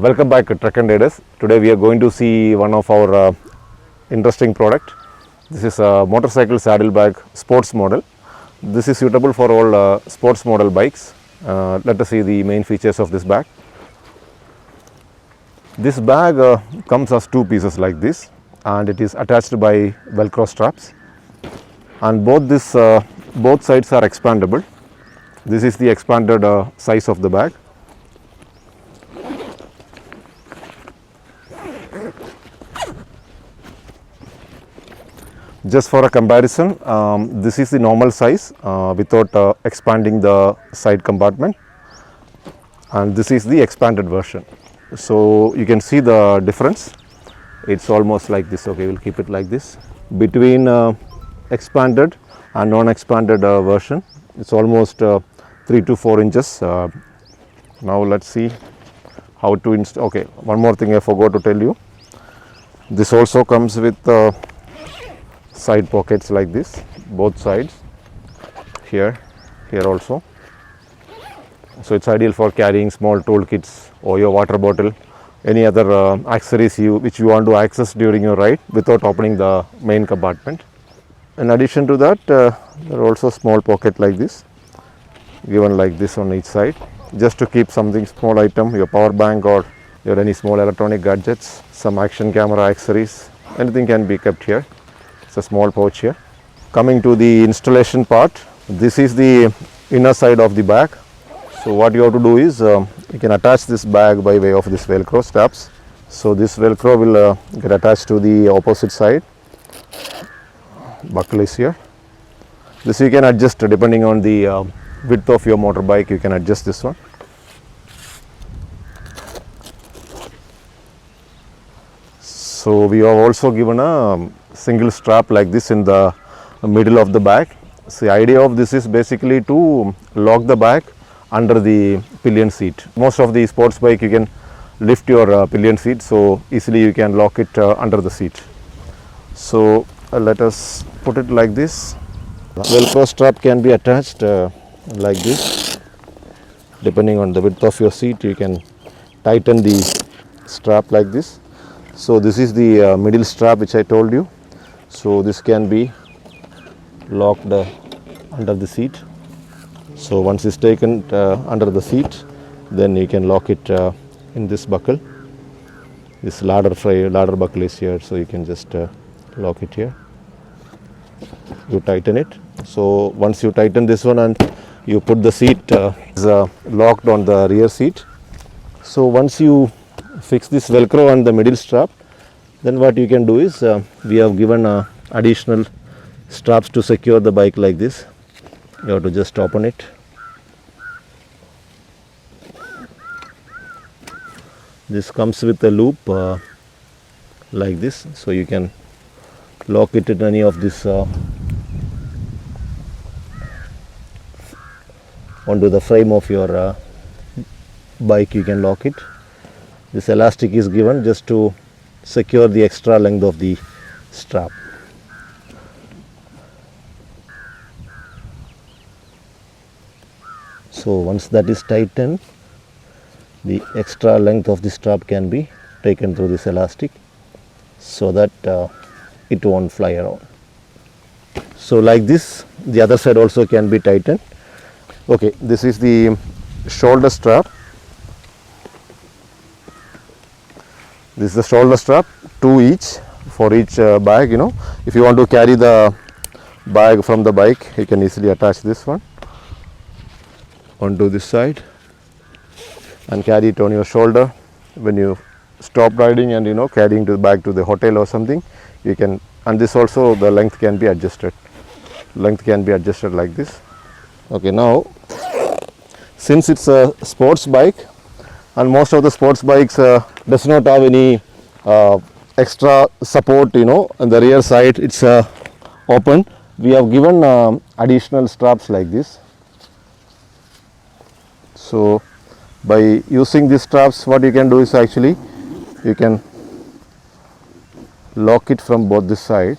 Welcome back to Truck and Raiders. Today we are going to see one of our interesting product. This is a motorcycle saddlebag sports model. This is suitable for all sports model bikes. Let us see the main features of this bag. This bag comes as two pieces like this, and it is attached by velcro straps, and both sides are expandable. This is the expanded size of the bag. Just for a comparison, this is the normal size without expanding the side compartment, and this is the expanded version. So you can see the difference. It's almost like this. Okay, we'll keep it like this. Between expanded and non-expanded version, it's almost 3 to 4 inches. Now let's see how to install. Okay, one more thing I forgot to tell you. This also comes with side pockets like this, both sides, here also. So it's ideal for carrying small toolkits or your water bottle, any other accessories which you want to access during your ride without opening the main compartment. In addition to that, there are also small pocket like this, given like this on each side, just to keep something small item, your power bank or your any small electronic gadgets, some action camera accessories, anything can be kept here. It's a small pouch here. Coming to the installation part, this is the inner side of the bag. So what you have to do is you can attach this bag by way of this velcro straps. So this velcro will get attached to the opposite side. Buckle is here. This you can adjust depending on the width of your motorbike. You can adjust this one. So we have also given a single strap like this in the middle of the bag. So the idea of this is basically to lock the bag under the pillion seat. Most of the sports bike you can lift your pillion seat, so easily you can lock it under the seat. So let us put it like this. Velcro strap can be attached like this. Depending on the width of your seat, you can tighten the strap like this. So this is the middle strap which I told you. So this can be locked under the seat. So once it's taken under the seat, then you can lock it in this buckle. This ladder buckle is here, so you can just lock it here. You tighten it. So once you tighten this one and you put the seat is locked on the rear seat. So once you fix this velcro on the middle strap, then what you can do is we have given additional straps to secure the bike like this. You have to just open it. This comes with a loop like this, so you can lock it in any of this onto the frame of your bike. You can lock it. This elastic is given just to secure the extra length of the strap. So once that is tightened, the extra length of the strap can be taken through this elastic so that it won't fly around. So like this, the other side also can be tightened. Okay, this is the shoulder strap. This is the shoulder strap, 2 each for each bag. If you want to carry the bag from the bike, you can easily attach this one onto this side and carry it on your shoulder. When you stop riding and carrying the bag to the hotel or something, you can. And this also, the length can be adjusted. Length can be adjusted like this. Okay, now since it's a sports bike, and most of the sports bikes does not have any extra support, on the rear side it's open. We have given additional straps like this. So by using these straps, what you can do is actually you can lock it from both this side.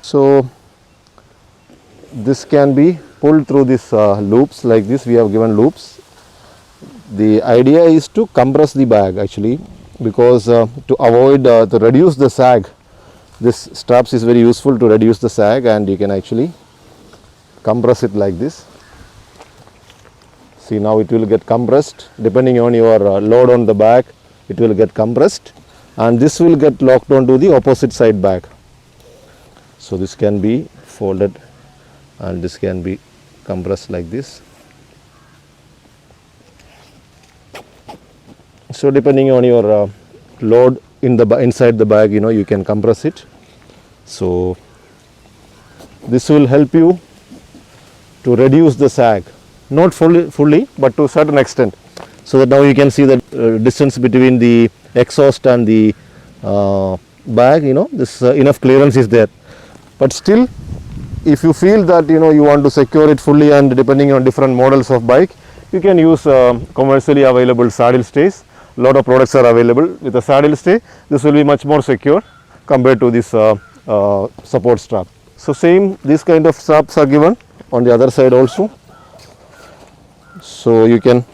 So this can be pull through these loops like this. We have given loops. The idea is to compress the bag actually, because to avoid to reduce the sag, this straps is very useful to reduce the sag, and you can actually compress it like this. See, now it will get compressed depending on your load on the bag. It will get compressed, and this will get locked onto the opposite side bag. So this can be folded and this can be compressed like this. So depending on your load in the inside the bag, you can compress it. So this will help you to reduce the sag, not fully, but to a certain extent. So that now you can see the distance between the exhaust and the bag, this enough clearance is there. But still, if you feel that you want to secure it fully, and depending on different models of bike, you can use commercially available saddle stays. A lot of products are available with a saddle stay. This will be much more secure compared to this support strap. So same, this kind of straps are given on the other side also. So you can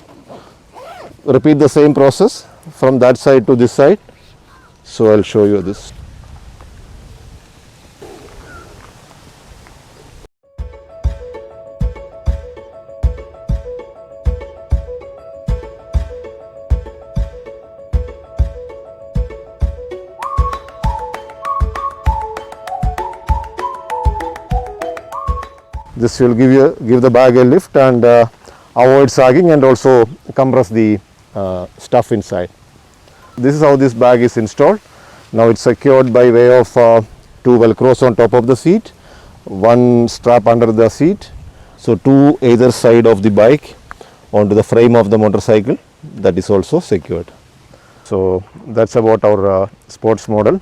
repeat the same process from that side to this side. So I'll show you this. This will give the bag a lift and avoid sagging, and also compress the stuff inside. This is how this bag is installed. Now it's secured by way of two velcros on top of the seat, one strap under the seat, so two either side of the bike onto the frame of the motorcycle, that is also secured. So that's about our sports model.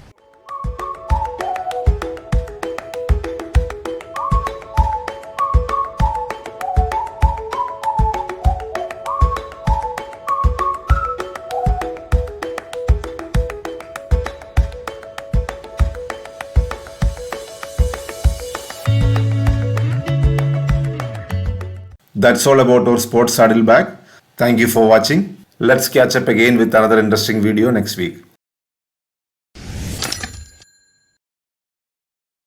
That's all about our sports saddle bag. Thank you for watching. Let's catch up again with another interesting video next week.